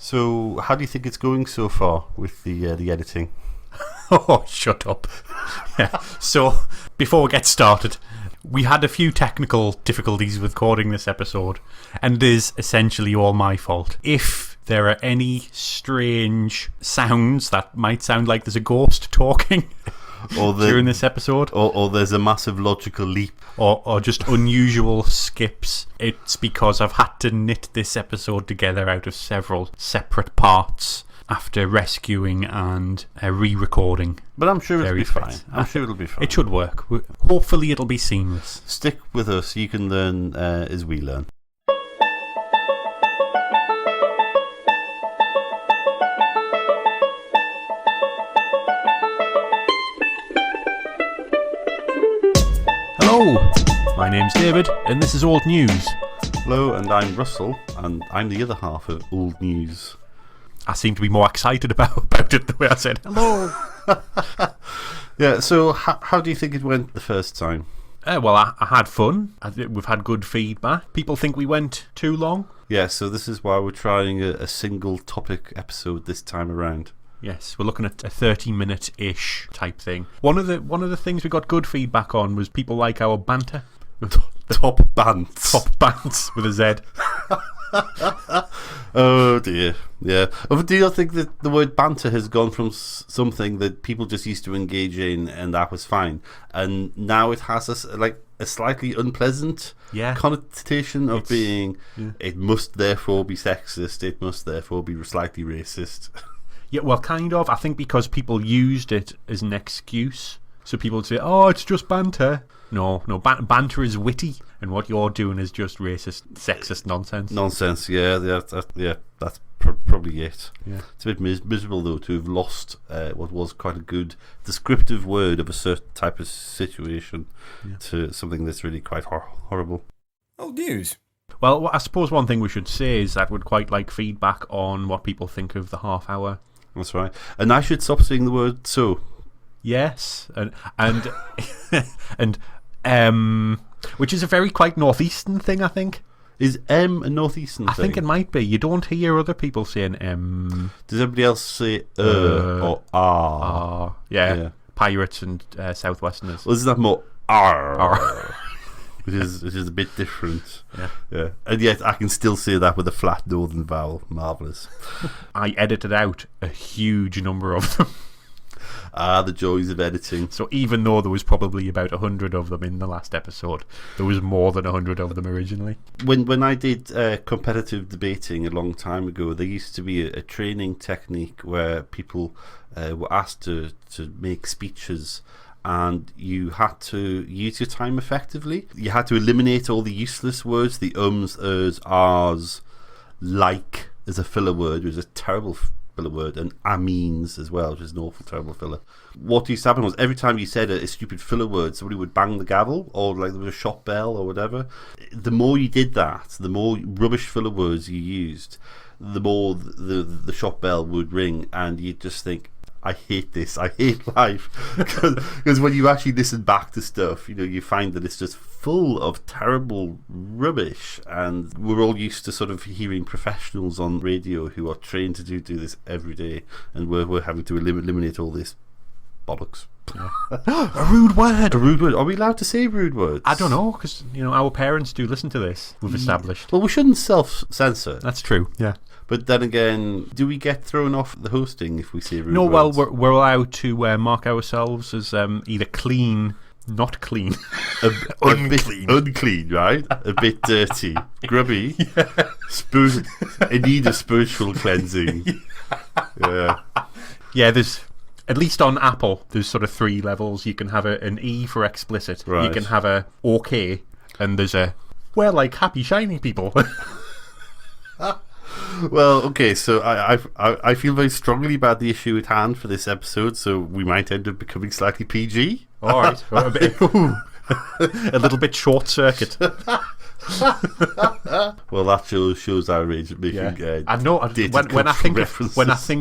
So, how do you think it's going so far with the editing? Oh, shut up. Yeah. So, before we get started, we had a few technical difficulties with recording this episode, and it is essentially all my fault. If there are any strange sounds that might sound like there's a ghost talking during this episode, or there's a massive logical leap, or just unusual skips, it's because I've had to knit this episode together out of several separate parts after rescuing and re-recording. But I'm sure it'll be fine. I'm sure it'll be fine. It should work. Hopefully it'll be seamless. Stick with us. You can learn as we learn. Hello, my name's David, and this is Old News. Hello, and I'm Russell, and I'm the other half of Old News. I seem to be more excited about it the way I said hello. Yeah, so how do you think it went the first time? Well, I had fun. We've had good feedback. People think we went too long. Yeah, so this is why we're trying a single topic episode this time around. Yes, we're looking at a 30-minute-ish type thing. One of the things we got good feedback on was people like our banter. Top bants. Top bants with a Z. Oh dear, yeah. Do you think that the word banter has gone from something that people just used to engage in and that was fine, and now it has a slightly unpleasant connotation of being, it must therefore be sexist, it must therefore be slightly racist. Yeah, well, kind of. I think because people used it as an excuse. So people would say, oh, it's just banter. No, banter is witty, and what you're doing is just racist, sexist nonsense. Nonsense, yeah, that's probably it. Yeah. It's a bit miserable, though, to have lost what was quite a good descriptive word of a certain type of situation to something that's really quite horrible. Old News. Well, I suppose one thing we should say is that we'd quite like feedback on what people think of the half hour. That's right. And I should stop saying the word so. Yes, and which is a very quite northeastern thing, I think. Is M a northeastern thing? I think it might be. You don't hear other people saying M. Does everybody else say or R? Yeah. Pirates and Southwesterners. Well, isn't that more R? Which is a bit different. Yeah. And yet I can still say that with a flat northern vowel. Marvellous. I edited out a huge number of them. The joys of editing. So even though there was probably about 100 of them in the last episode, there was more than 100 of them originally. When I did competitive debating a long time ago, there used to be a training technique where people were asked to make speeches, and you had to use your time effectively. You had to eliminate all the useless words, the ums, ers, ahs, like as a filler word, which is a terrible filler word, and amines as well, which is an awful, terrible filler. What used to happen was every time you said a stupid filler word, somebody would bang the gavel, or like there was a shop bell or whatever. The more you did that, the more rubbish filler words you used, the more the shop bell would ring, and you'd just think, I hate this, I hate life. Because when you actually listen back to stuff, you find that it's just full of terrible rubbish, and we're all used to sort of hearing professionals on radio who are trained to do this every day, and we're having to eliminate all this bollocks. A rude word. A rude word. Are we allowed to say rude words? I don't know, because our parents do listen to this. We've established. Well, we shouldn't self-censor. That's true. Yeah. But then again, do we get thrown off the hosting if we say rude words? No, well, we're allowed to mark ourselves as either clean, not clean, unclean. Unclean, right? A bit dirty, grubby, in need of spiritual cleansing. Yeah. Yeah, there's, at least on Apple, there's sort of 3 levels. You can have an E for explicit, right. You can have a OK, and there's a, well, like happy, shiny people. Well, okay, so I feel very strongly about the issue at hand for this episode, so we might end up becoming slightly PG. All right. A little bit short circuit. Well, that shows our age at making. I know. When I think references.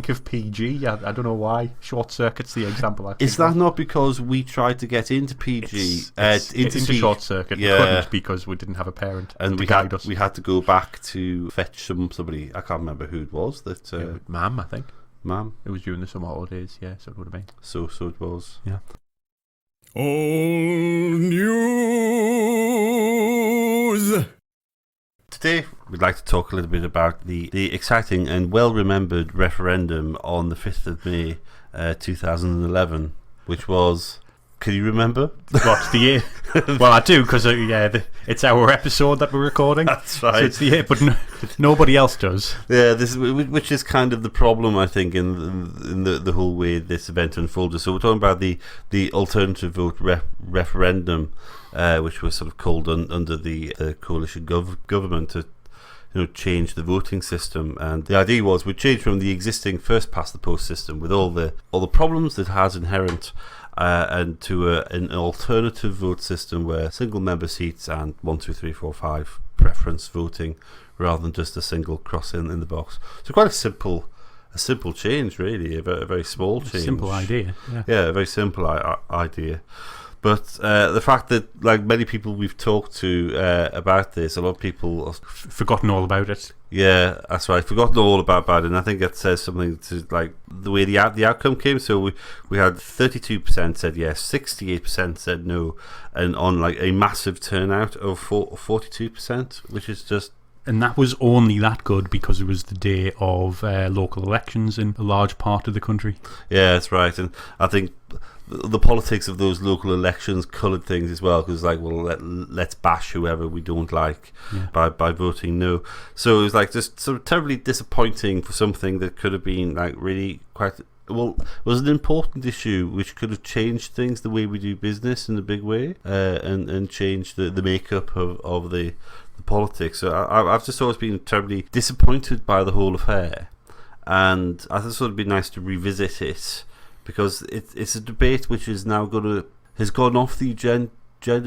of PG, I don't know why Short Circuit's the example. Is that not because we tried to get into PG, into Short Circuit? Yeah. We couldn't because we didn't have a parent and to guide us. we had to go back to fetch somebody. I can't remember who it was. That Mam, I think. Mam. It was during the summer holidays. Yeah, so it would have been. So it was. Yeah. Old news. Today, we'd like to talk a little bit about the exciting and well-remembered referendum on the 5th of May 2011, which was... Can you remember? What's the year? Well, I do, because it's our episode that we're recording. That's right. So it's the year, but nobody else does. Yeah, which is kind of the problem, I think, in the whole way this event unfolded. So we're talking about the alternative vote referendum, which was sort of called under the coalition government to change the voting system. And the idea was we'd change from the existing first past the post system with all the problems that has inherent. And to an alternative vote system where single member seats and 1, 2, 3, 4, 5 preference voting rather than just a single cross in the box. So quite a simple change, really, a very small change. Simple idea. Yeah, a very simple idea. But the fact that, like many people we've talked to about this, a lot of people have forgotten all about it. Yeah, that's right. Forgotten all about it, and I think that says something to like the way the outcome came. So we had 32% said yes, 68% said no, and on like a massive turnout of 42%, which is just. And that was only that good because it was the day of local elections in a large part of the country. Yeah, that's right, and I think the politics of those local elections coloured things as well, because like, well, let's bash whoever we don't like by voting no. So it was like just sort of terribly disappointing for something that could have been like really quite. Well, it was an important issue which could have changed things, the way we do business in a big way, and changed the makeup of the politics. So I've just always been terribly disappointed by the whole affair, and I thought it would be nice to revisit it, because it's a debate which is now has gone off the agenda,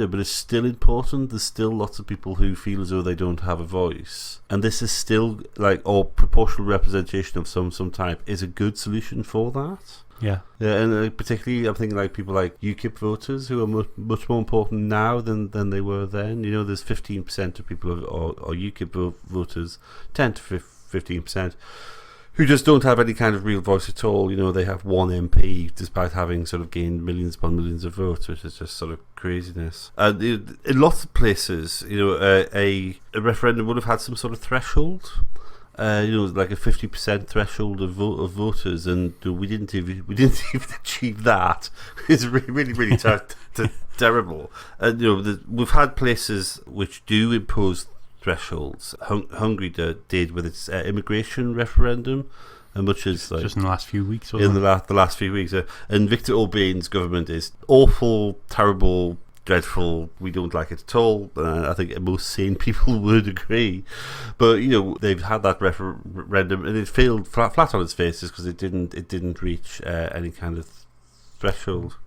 but is still important. There's still lots of people who feel as though they don't have a voice, and this is still like, or proportional representation of some type is a good solution for that. Yeah, and particularly I'm thinking like people like UKIP voters who are much more important now than they were then. There's 15% of people or UKIP voters, 10 to 15%. Who just don't have any kind of real voice at all. They have one MP despite having sort of gained millions upon millions of votes, which is just sort of craziness. And in lots of places, a referendum would have had some sort of threshold. Like a 50% threshold of voters, and we didn't even achieve that. It's really terrible. And we've had places which do impose thresholds. Hungary did with its immigration referendum, and much as like just in the last few weeks. The last few weeks, and Viktor Orban's government is awful, terrible, dreadful. We don't like it at all. I think most sane people would agree. But they've had that referendum, and it failed flat on its faces because it didn't reach any kind of threshold.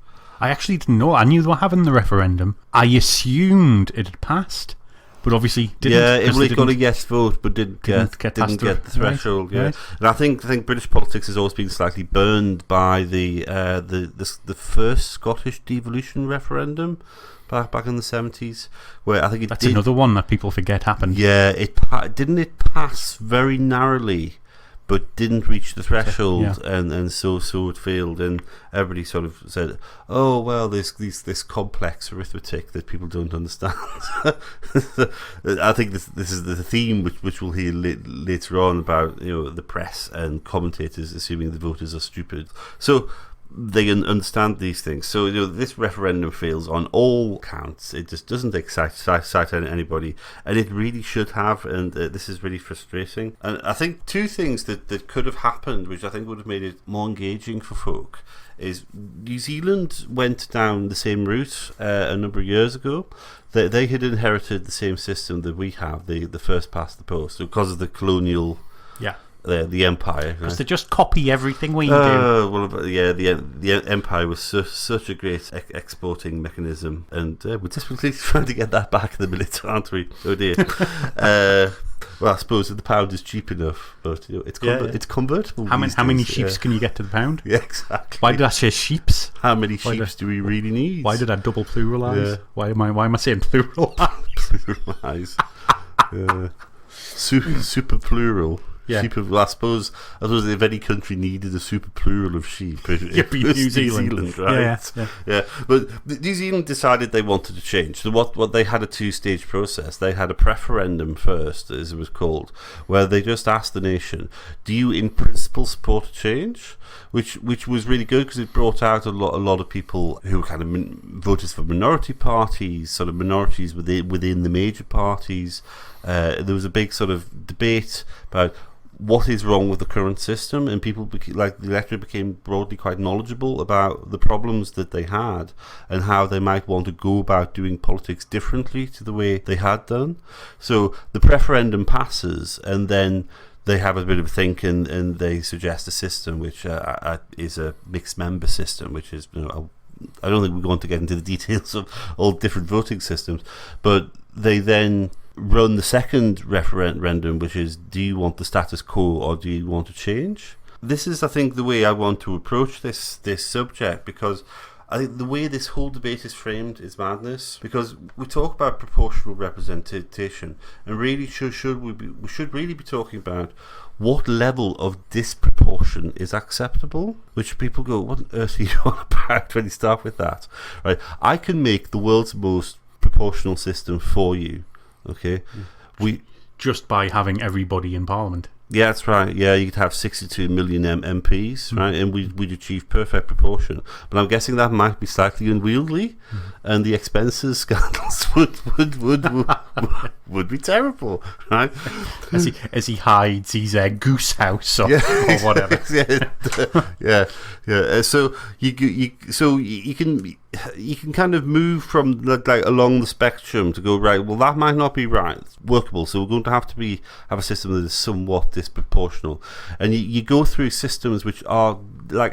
I actually didn't know. I knew they were having the referendum. I assumed it had passed, but obviously didn't. Yeah, it got a yes vote, but didn't get the threshold. Right, yeah, right. And I think British politics has always been slightly burned by the first Scottish devolution referendum back in the 70s, where I think that's another one that people forget happened. Yeah, it pass very narrowly, but didn't reach the threshold, and so it failed, and everybody sort of said, oh well, there's this complex arithmetic that people don't understand. I think this is the theme which we'll hear later on about the press and commentators assuming the voters are stupid, so they understand these things. So this referendum fails on all counts. It just doesn't excite anybody, and it really should have, and this is really frustrating. And I think two things that could have happened, which I think would have made it more engaging for folk, is New Zealand went down the same route a number of years ago. They had inherited the same system that we have, the first past the post, because of the colonial the empire. Because they just copy everything we do. Well, yeah, the empire was such a great exporting mechanism, and we're desperately trying to get that back in the minute, aren't we? Oh dear. Well, I suppose the pound is cheap enough, but it's convertible. How many sheeps can you get to the pound? Yeah, exactly. Why did I say sheeps? How many sheeps do we really need? Why did I double pluralise? Yeah. Why am I saying plural? Pluralise. Super plural. Yeah. I suppose if any country needed a super plural of sheep, it'd be New Zealand, right? Yeah. But New Zealand decided they wanted to change. So what they had a 2-stage process. They had a referendum first, as it was called, where they just asked the nation, "Do you, in principle, support a change?" Which was really good because it brought out a lot of people who were kind of voters for minority parties, sort of minorities within the major parties. There was a big sort of debate about what is wrong with the current system, and people the electorate became broadly quite knowledgeable about the problems that they had and how they might want to go about doing politics differently to the way they had done. So the referendum passes, and then they have a bit of a think, and they suggest a system which is a mixed member system, which is, I don't think we're going to get into the details of all different voting systems, but they then run the second referendum, which is, do you want the status quo or do you want to change? This is, I think, the way I want to approach this subject, because I think the way this whole debate is framed is madness, because we talk about proportional representation, and really we should really be talking about what level of disproportion is acceptable, which people go, what on earth are you on about when you start with that? Right? I can make the world's most proportional system for you. Okay, just by having everybody in Parliament. Yeah, that's right. Yeah, you could have 62 million MPs, right, and we'd achieve perfect proportion. But I'm guessing that might be slightly unwieldy, and the expenses scandals would be terrible, right? As he hides his goose house or whatever. Yeah. So you can kind of move from like along the spectrum to go, right, well, that might not be workable, so we're going to have a system that is somewhat disproportional, and you go through systems which are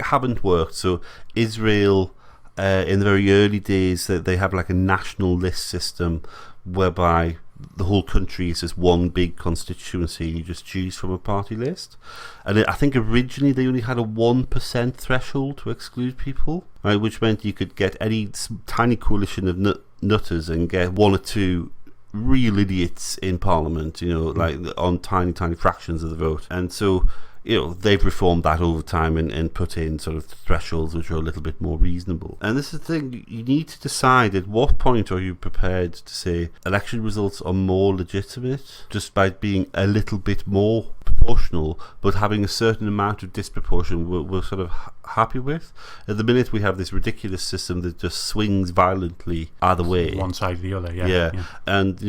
haven't worked. So Israel, in the very early days, that they have like a national list system whereby the whole country is just one big constituency. You just choose from a party list, and I think originally they only had a 1% threshold to exclude people, right, which meant you could get any tiny coalition of nutters and get one or two real idiots in Parliament, like on tiny fractions of the vote. And so they've reformed that over time and put in sort of thresholds which are a little bit more reasonable. And this is the thing, you need to decide at what point are you prepared to say election results are more legitimate just by being a little bit more proportional, but having a certain amount of disproportion we're sort of happy with. At the minute, we have this ridiculous system that just swings violently either way, one side or the other. Yeah. And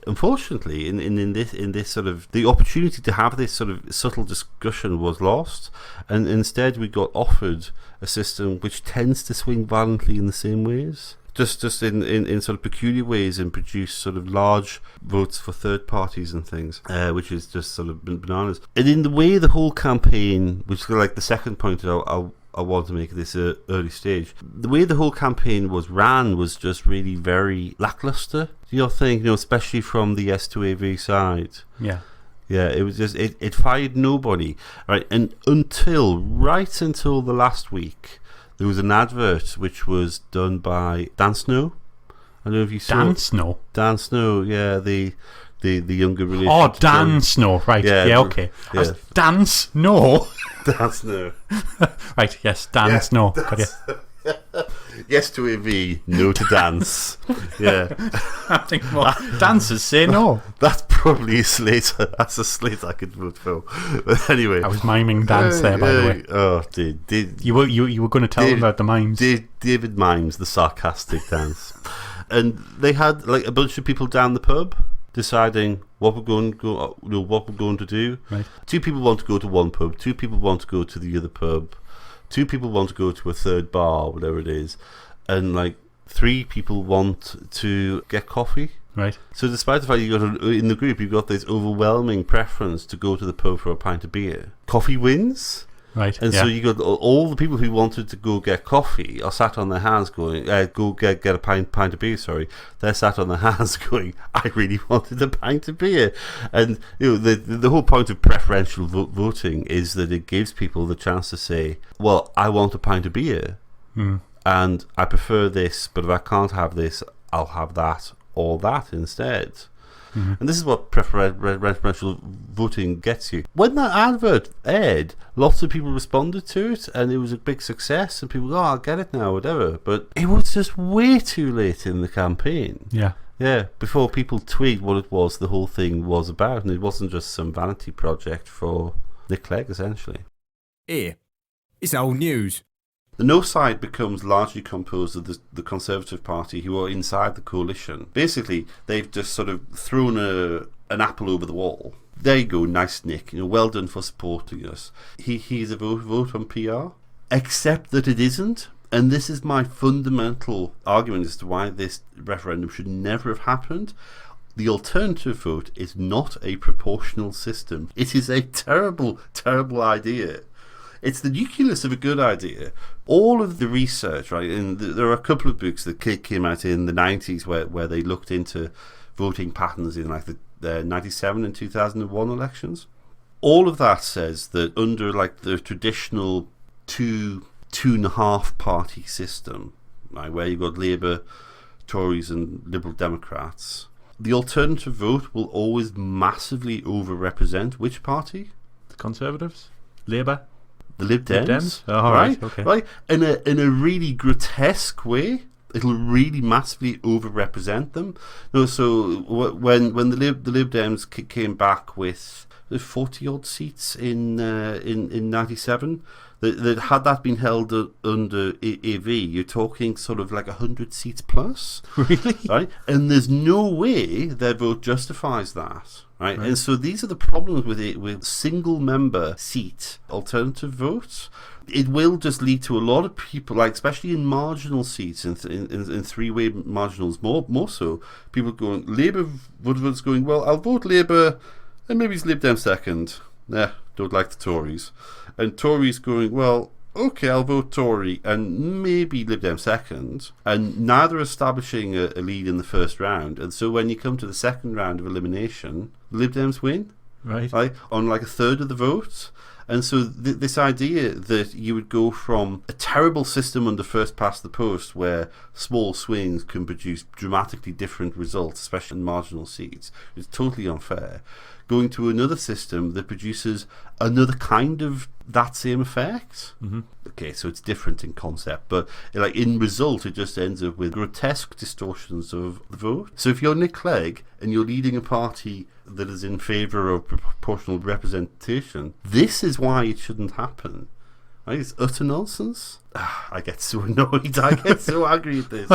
unfortunately in this sort of the opportunity to have this sort of subtle discussion was lost, and instead we got offered a system which tends to swing violently in the same ways. Just in sort of peculiar ways, and produce sort of large votes for third parties and things, which is just sort of bananas. And in the way the whole campaign, which is like the second point I want to make at this early stage, the way the whole campaign was ran was just really very lackluster. Do you think, especially from the S2AV side? Yeah. Yeah, it was just it fired nobody, right? And until the last week, there was an advert which was done by Dan Snow. I don't know if you saw Dan Snow. Dan Snow, yeah, the younger relationship. Oh, Dan Snow, right? Yeah, okay. Yeah. Dan Snow. Dan Snow. Right, yes, Dan Snow. Got you. Yes to AV, no to dance. Yeah. I think dancers say no. That's probably a slate. That's a slate I could vote for. But anyway, I was miming dance there, by the way. Oh, you were going to tell them about the mimes. David mimes the sarcastic dance, and they had like a bunch of people down the pub deciding what we're going to do. Right. 2 people want to go to one pub. 2 people want to go to the other pub. 2 people want to go to a third bar, whatever it is, and like 3 people want to get coffee. Right. So despite the fact in the group, you've got this overwhelming preference to go to the pub for a pint of beer, coffee wins. Right. And so you got all the people who wanted to go get coffee are sat on their hands going, go get a pint of beer, sorry. They're sat on their hands going, I really wanted a pint of beer. And the whole point of preferential voting is that it gives people the chance to say, well, I want a pint of beer. And I prefer this, but if I can't have this, I'll have that or that instead. And this is what preferential voting gets you. When that advert aired, lots of people responded to it, and it was a big success, and people go, I get it now, whatever. But it was just way too late in the campaign. Yeah, before people twigged what it was the whole thing was about, and it wasn't just some vanity project for Nick Clegg, essentially. Here, it's old news. The No side becomes largely composed of the Conservative Party, who are inside the coalition. Basically, they've just sort of thrown an apple over the wall. There you go, nice Nick. Well done for supporting us. He's a vote on PR. Except that it isn't. And this is my fundamental argument as to why this referendum should never have happened. The alternative vote is not a proportional system. It is a terrible, terrible idea. It's the nucleus of a good idea. All of the research, right, and there are a couple of books that came out in the 90s where they looked into voting patterns in like the 97 and 2001 elections. All of that says that under like the traditional two and a half party system, right, where you've got Labour, Tories and Liberal Democrats, the alternative vote will always massively overrepresent which party? The Conservatives? Labour? The Lib Dems, right? Okay. Right, in a really grotesque way. It'll really massively overrepresent them. So when the Lib Dems came back with 40 odd seats in 97, that had that been held under AV, you're talking sort of like 100 seats plus. Really? Right, and there's no way their vote justifies that. Right. And so these are the problems with single member seat alternative votes. It will just lead to a lot of people, like especially in marginal seats, in three-way marginals, more so, people going, Labour votes going, well, I'll vote Labour and maybe it's Lib Dem second. Don't like the Tories. And Tories going, well, okay, I'll vote Tory and maybe Lib Dem second, and neither establishing a lead in the first round. And so when you come to the second round of elimination, Lib Dems win, right, on like a third of the votes. And so this idea that you would go from a terrible system under first past the post where small swings can produce dramatically different results, especially in marginal seats, is totally unfair. Going to another system that produces another kind of that same effect. Okay, so it's different in concept, but like in result, it just ends up with grotesque distortions of the vote. So if you're Nick Clegg and you're leading a party that is in favour of proportional representation, this is why it shouldn't happen. Right? It's utter nonsense. I get so annoyed. I get so angry at this.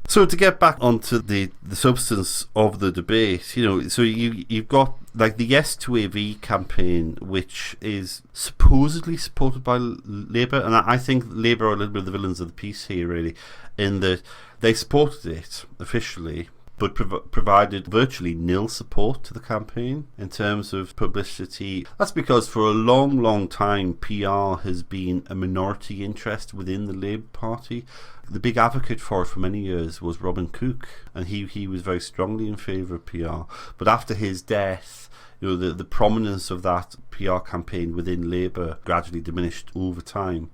So to get back onto the substance of the debate, so you've got like the Yes to AV campaign, which is supposedly supported by Labour, and I think Labour are a little bit of the villains of the piece here, really, in that they supported it officially, but provided virtually nil support to the campaign in terms of publicity. That's because for a long, long time, PR has been a minority interest within the Labour Party. The big advocate for it for many years was Robin Cook, and he was very strongly in favour of PR. But after his death, the prominence of that PR campaign within Labour gradually diminished over time.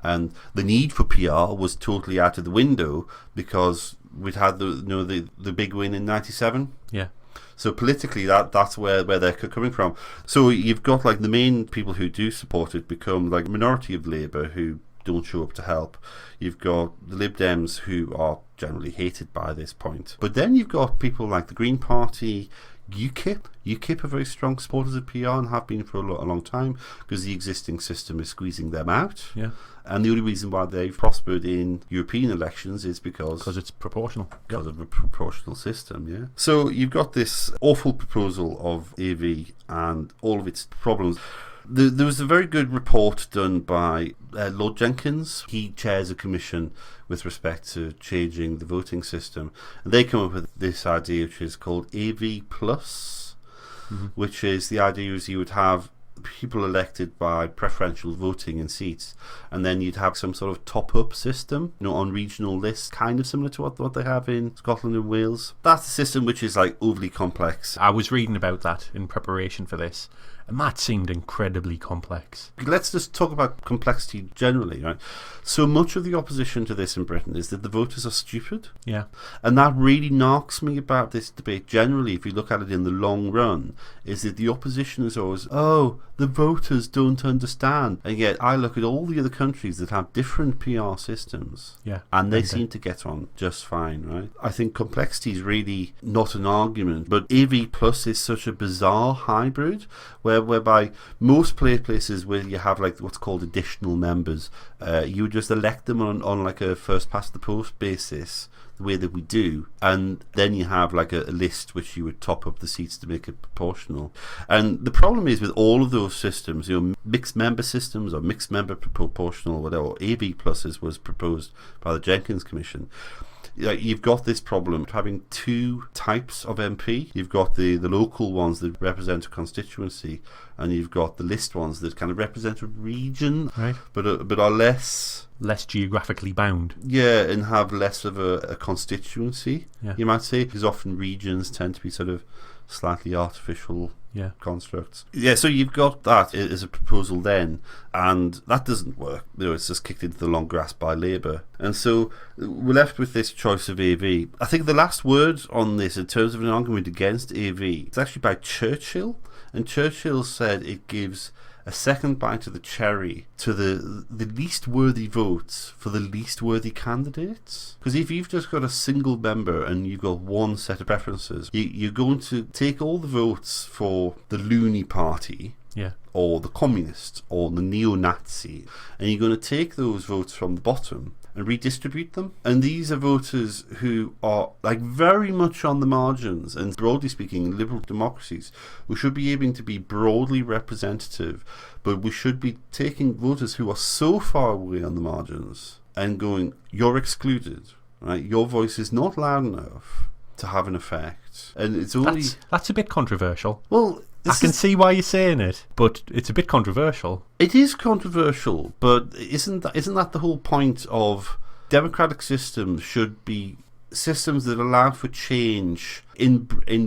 And the need for PR was totally out of the window because we'd had the big win in 97. Yeah. So politically, that's where they're coming from. So you've got like the main people who do support it become like a minority of Labour who don't show up to help. You've got the Lib Dems who are generally hated by this point. But then you've got people like the Green Party, UKIP. UKIP are very strong supporters of PR and have been for a long time because the existing system is squeezing them out. Yeah. And the only reason why they've prospered in European elections is because it's proportional. Because of a proportional system, yeah. So you've got this awful proposal of AV and all of its problems. There was a very good report done by Lord Jenkins. He chairs a commission with respect to changing the voting system. And they come up with this idea, which is called AV Plus, which is the idea is you would have people elected by preferential voting in seats, and then you'd have some sort of top-up system, on regional lists, kind of similar to what they have in Scotland and Wales. That's a system which is like overly complex. I was reading about that in preparation for this, and that seemed incredibly complex. Let's just talk about complexity generally, right? So much of the opposition to this in Britain is that the voters are stupid. Yeah. And that really knocks me about this debate generally, if you look at it in the long run, is that the opposition is always, the voters don't understand. And yet I look at all the other countries that have different PR systems, and they seem to get on just fine, right? I think complexity is really not an argument, but AV Plus is such a bizarre hybrid whereby most places where you have like what's called additional members, you would just elect them on like a first past the post basis, the way that we do, and then you have like a list which you would top up the seats to make it proportional. And the problem is with all of those systems, mixed member systems or mixed member proportional or whatever, or AV pluses was proposed by the Jenkins Commission. You've got this problem of having two types of MP. You've got the local ones that represent a constituency, and you've got the list ones that kind of represent a region, right? But are less geographically bound. Yeah, and have less of a constituency, yeah. You might say, because often regions tend to be sort of slightly artificial constructs. Yeah, so you've got that as a proposal then, and that doesn't work. It's just kicked into the long grass by Labour. And so we're left with this choice of AV. I think the last word on this, in terms of an argument against AV, it's actually by Churchill. And Churchill said it gives a second bite of the cherry to the least worthy votes for the least worthy candidates. Because if you've just got a single member and you've got one set of preferences, you're going to take all the votes for the loony party, or the communist, or the neo-Nazi, and you're going to take those votes from the bottom and redistribute them. And these are voters who are like very much on the margins, and broadly speaking, in liberal democracies, we should be aiming to be broadly representative, but we should be taking voters who are so far away on the margins and going, you're excluded, right? Your voice is not loud enough to have an effect. And it's only... That's a bit controversial. Well, I can see why you're saying it, but it's a bit controversial. It is controversial, but isn't that the whole point of democratic systems? Should be systems that allow for change in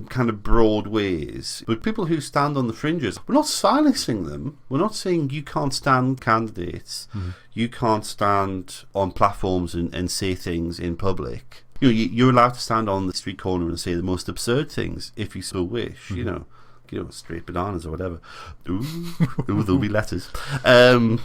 kind of broad ways. But people who stand on the fringes, we're not silencing them. We're not saying you can't stand candidates, you can't stand on platforms and say things in public. You're allowed to stand on the street corner and say the most absurd things if you so wish. Straight bananas or whatever. Ooh, there'll be letters. You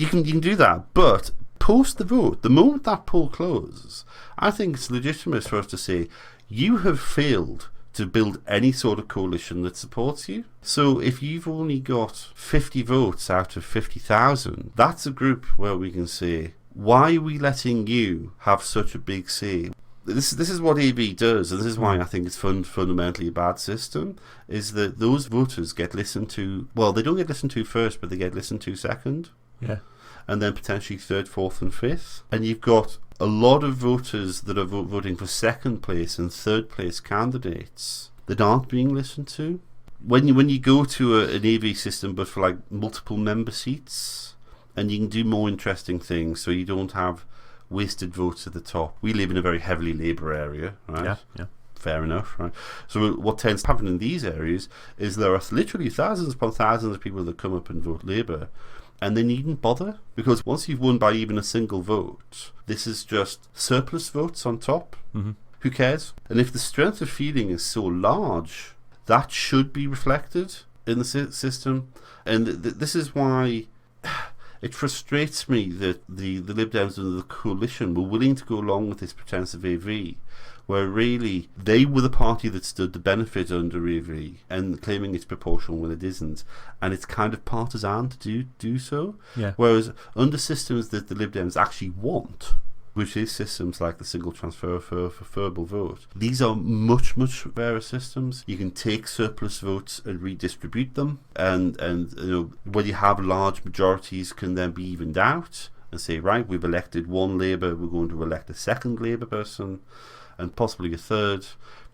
can do that, but post the vote, the moment that poll closes, I think it's legitimate for us to say you have failed to build any sort of coalition that supports you. So if you've only got 50 votes out of 50,000, that's a group where we can say, why are we letting you have such a big say? This is what AV does, and this is why I think it's fundamentally a bad system, is that those voters get listened to, well, they don't get listened to first, but they get listened to second. Yeah. And then potentially third, fourth and fifth. And you've got a lot of voters that are voting for second place and third place candidates that aren't being listened to. When you go to an AV system but for like multiple member seats, and you can do more interesting things, so you don't have wasted votes at the top. We live in a very heavily Labour area, right? Yeah. Fair enough, right? So what tends to happen in these areas is there are literally thousands upon thousands of people that come up and vote Labour, and they needn't bother, because once you've won by even a single vote, this is just surplus votes on top. Who cares? And if the strength of feeling is so large, that should be reflected in the system. And this is why it frustrates me that the Lib Dems and the coalition were willing to go along with this pretense of AV where really they were the party that stood to benefit under EV and claiming it's proportional when it isn't, and it's kind of partisan to do so. Yeah. Whereas under systems that the Lib Dems actually want, which is systems like the single transferable vote, these are much, much fairer systems. You can take surplus votes and redistribute them, and when you have large majorities can then be evened out and say, right, we've elected one Labour, we're going to elect a second Labour person and possibly a third.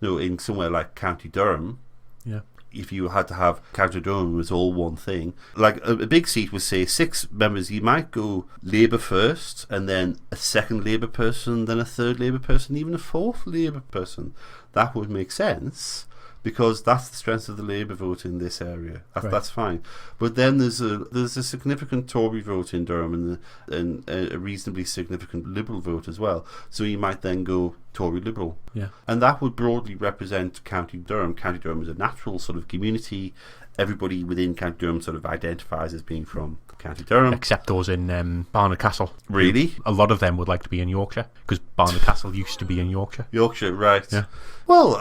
In somewhere like County Durham, yeah, if you had to have County Durham was all one thing, like a big seat would say 6 members, you might go Labour first and then a second Labour person, then a third Labour person, even a fourth Labour person. That would make sense because that's the strength of the Labour vote in this area. That's fine. But then there's a significant Tory vote in Durham and a reasonably significant Liberal vote as well. So you might then go Tory Liberal. Yeah. And that would broadly represent County Durham. County Durham is a natural sort of community. Everybody within County Durham sort of identifies as being from County Durham. Except those in Barnard Castle. Really? A lot of them would like to be in Yorkshire, because Barnard Castle used to be in Yorkshire. Yorkshire, right. Yeah. Well,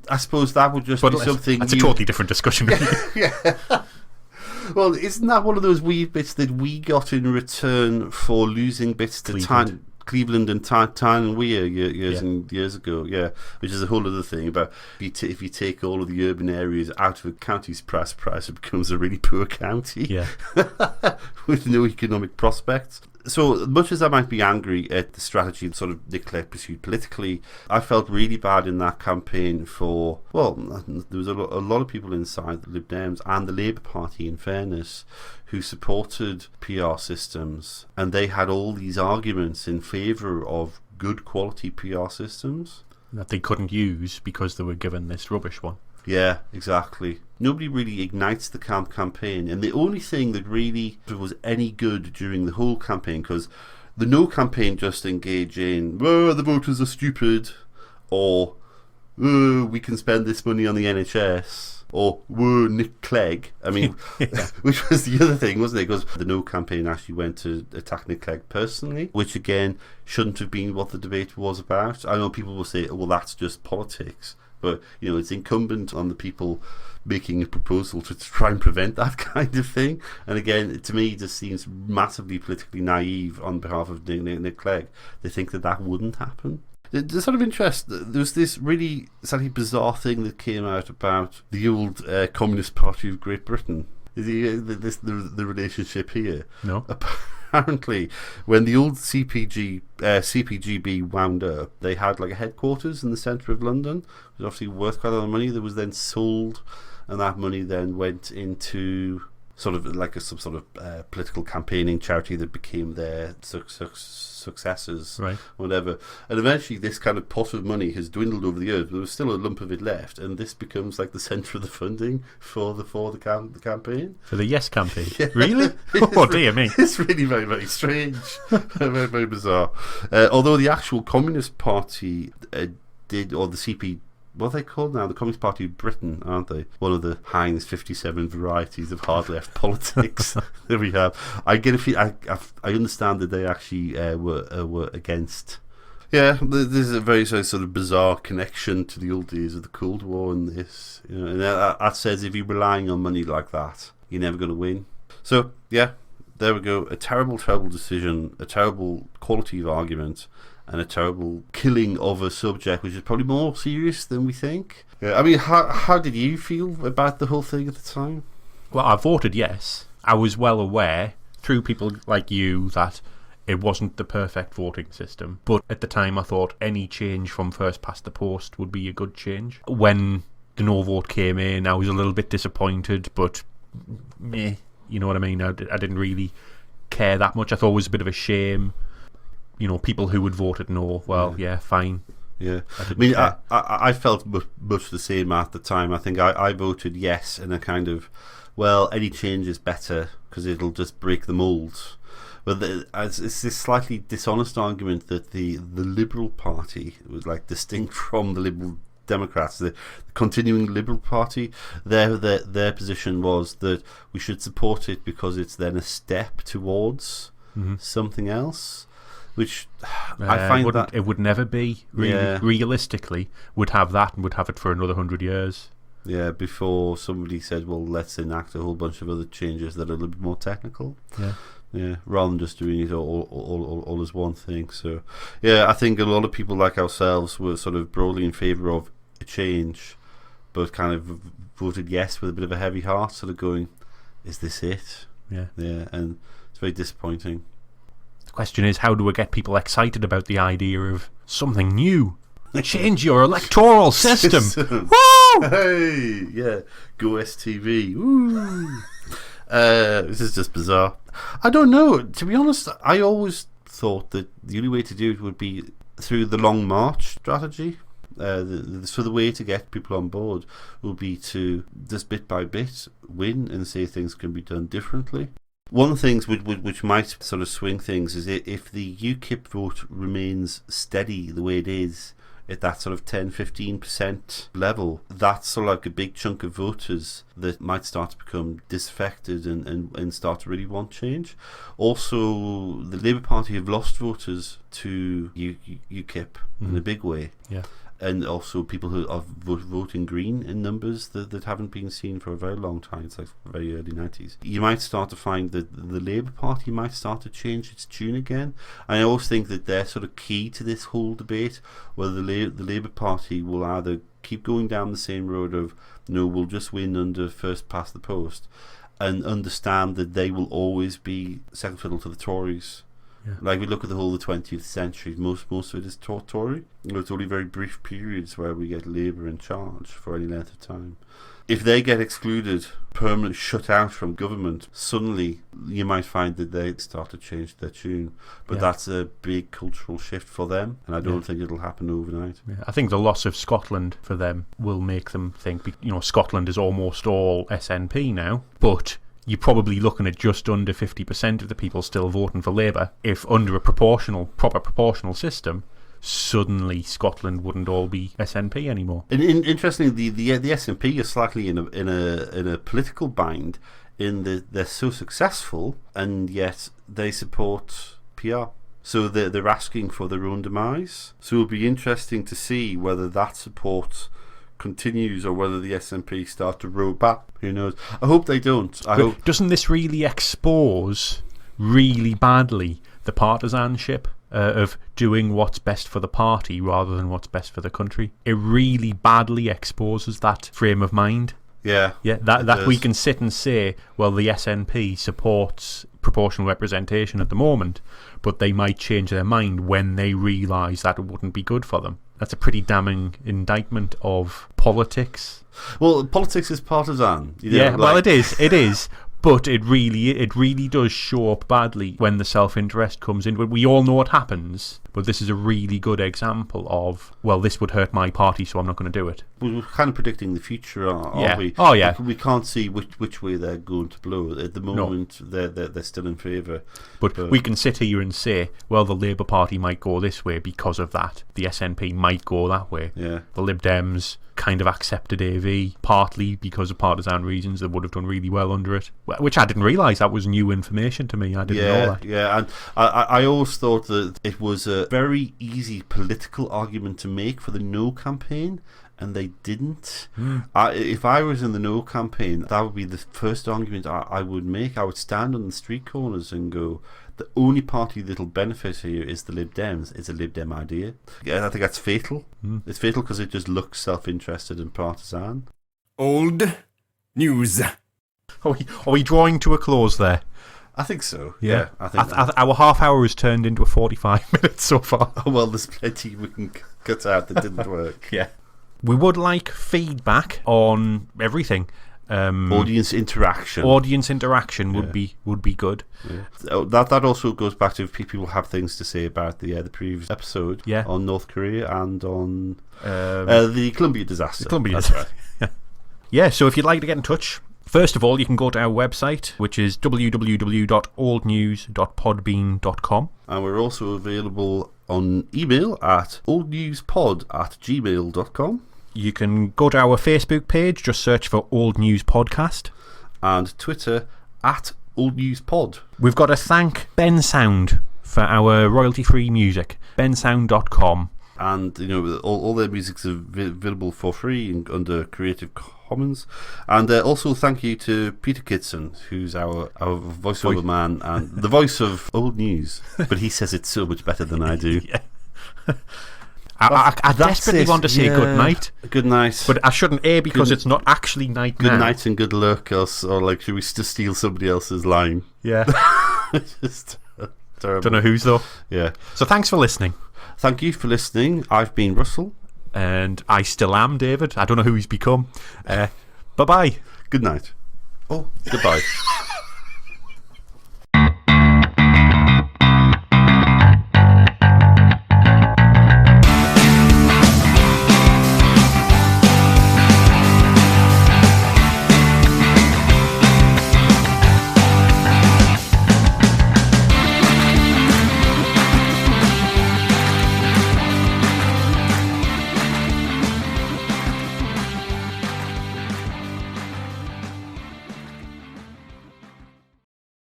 I suppose that would just be something... That's a totally different discussion. Yeah. Well, isn't that one of those wee bits that we got in return for losing bits to Cleveland and Tyne and Weir years ago, which is a whole other thing. But if you take all of the urban areas out of a county's price, it becomes a really poor county with no economic prospects. So much as I might be angry at the strategy that sort of Nick Clegg pursued politically, I felt really bad in that campaign for, well, there was a lot of people inside the Lib Dems and the Labour Party, in fairness, who supported PR systems, and they had all these arguments in favour of good quality PR systems that they couldn't use because they were given this rubbish one. Yeah, exactly. Nobody really ignites the campaign, and the only thing that really was any good during the whole campaign, because the No campaign just engaged in, the voters are stupid, or we can spend this money on the NHS, or Nick Clegg. I mean, which was the other thing, wasn't it? Because the No campaign actually went to attack Nick Clegg personally, which again shouldn't have been what the debate was about. I know people will say, well, that's just politics. But, it's incumbent on the people making a proposal to try and prevent that kind of thing. And again, to me, it just seems massively politically naive on behalf of Nick Clegg. They think that wouldn't happen. The sort of interest, there was this really slightly bizarre thing that came out about the old Communist Party of Great Britain. The relationship here. No. Apparently, when the old CPGB wound up, they had like a headquarters in the centre of London. It was obviously worth quite a lot of money. That was then sold, and that money then went into sort of like some sort of political campaigning charity that became their successors, right? Whatever. And eventually, this kind of pot of money has dwindled over the years, but there was still a lump of it left, and this becomes like the centre of the funding for the campaign. For the Yes campaign, yeah. Really? Oh dear me! It's really very, very strange, very, very bizarre. Although the actual Communist Party did, or the CP. What are they called now? The Communist Party of Britain, aren't they? One of the Heinz 57 varieties of hard left politics that we have. I get a feel. I understand that they actually were against. Yeah, there's a very sort of bizarre connection to the old days of the Cold War in this. And that says if you're relying on money like that, you're never going to win. So yeah, there we go. A terrible, terrible decision. A terrible quality of argument. And a terrible killing of a subject, which is probably more serious than we think. I mean, how did you feel about the whole thing at the time? Well, I voted yes. I was well aware, through people like you, that it wasn't the perfect voting system. But at the time, I thought any change from first past the post would be a good change. When the no vote came in, I was a little bit disappointed, but meh, you know what I mean? I didn't really care that much. I thought it was a bit of a shame. People who would vote no, well, yeah fine. Yeah, I felt much the same at the time. I think I voted yes in a kind of, well, any change is better because it'll just break the mould. But it's this slightly dishonest argument that the Liberal Party was like distinct from the Liberal Democrats, the continuing Liberal Party. Their position was that we should support it because it's then a step towards something else. which I find that it would never be. Yeah. Realistically, would have that and would have it for another 100 years. Yeah, before somebody said, well, let's enact a whole bunch of other changes that are a little bit more technical. Yeah, rather than just doing it all as one thing. So, yeah, I think a lot of people like ourselves were sort of broadly in favour of a change, but kind of voted yes with a bit of a heavy heart, sort of going, is this it? Yeah, and it's very disappointing. The question is, how do we get people excited about the idea of something new? Change your electoral system. Woo! Hey, yeah, go STV. Woo! This is just bizarre. I don't know. To be honest, I always thought that the only way to do it would be through the long march strategy. So the way to get people on board will be to just bit by bit win and say things can be done differently. One of the things which might sort of swing things is if the UKIP vote remains steady the way it is, at that sort of 10-15% level, that's sort of like a big chunk of voters that might start to become disaffected and start to really want change. Also, the Labour Party have lost voters to UKIP in a big way. Yeah. And also people who are voting Green in numbers that haven't been seen for a very long time. It's like very early 90s. You might start to find that the Labour Party might start to change its tune again. And I always think that they're sort of key to this whole debate, whether the Labour Party will either keep going down the same road of, no, we'll just win under first past the post, and understand that they will always be second fiddle to the Tories. Yeah. Like we look at the whole of the 20th century, most of it is Tory. It's only very brief periods where we get Labour in charge for any length of time. If they get excluded, permanently shut out from government, suddenly you might find that they start to change their tune. But that's a big cultural shift for them, and I don't think it'll happen overnight. Yeah. I think the loss of Scotland for them will make them think, Scotland is almost all SNP now, but you're probably looking at just under 50% of the people still voting for Labour. If under a proper proportional system, suddenly Scotland wouldn't all be SNP anymore. And interestingly, the SNP is slightly in a political bind in that they're so successful and yet they support PR. So they're asking for their own demise. So it'll be interesting to see whether that support continues or whether the SNP start to row back. Who knows? I hope they don't. Doesn't this really expose really badly the partisanship of doing what's best for the party rather than what's best for the country? It really badly exposes that frame of mind. Yeah. That we can sit and say, well, the SNP supports proportional representation at the moment, but they might change their mind when they realise that it wouldn't be good for them. That's a pretty damning indictment of politics. Well, politics is partisan. Well, it is. But it really does show up badly when the self-interest comes in. We all know what happens, but this is a really good example of, well, this would hurt my party, so I'm not going to do it. We're kind of predicting the future, aren't we? Oh, yeah. We can't see which way they're going to blow. At the moment, they're still in favour. But we can sit here and say, well, the Labour Party might go this way because of that. The SNP might go that way. Yeah. The Lib Dems kind of accepted AV, partly because of partisan reasons. They would have done really well under it, which I didn't realise. That was new information to me. I didn't know that. Yeah, and I always thought that it was a very easy political argument to make for the No campaign, and they didn't. If I was in the No campaign, that would be the first argument I would make. I would stand on the street corners and go, the only party that'll benefit here is the Lib Dems. It's a Lib Dem idea. I think that's fatal. It's fatal because it just looks self-interested and partisan. Old news. Are we drawing to a close there? I think so. Yeah. I think our half hour has turned into a 45 minutes so far. Oh, well, there's plenty we can cut out that didn't work. Yeah. We would like feedback on everything. Audience interaction. Would be good. Yeah. That also goes back to if people have things to say about the previous episode on North Korea and on the Columbia disaster. That's right. Yeah, so if you'd like to get in touch, first of all, you can go to our website, which is www.oldnews.podbean.com. And we're also available on email at oldnewspod@gmail.com. You can go to our Facebook page, just search for Old News Podcast. And Twitter @OldNewsPod. We've got to thank Ben Sound for our royalty-free music. bensound.com. And all their music's available for free under Creative Commons. And also thank you to Peter Kitson, who's our voiceover man and the voice of old news. But he says it so much better than I do. Yeah. I desperately want to say good night. Good night. But I shouldn't, because it's not actually night now. Good night and good luck, or like, should we just steal somebody else's line? Yeah. Just terrible. Don't know whose, though. Yeah. So thanks for listening. Thank you for listening. I've been Russell. And I still am David. I don't know who he's become. Bye-bye. Good night. Oh, goodbye.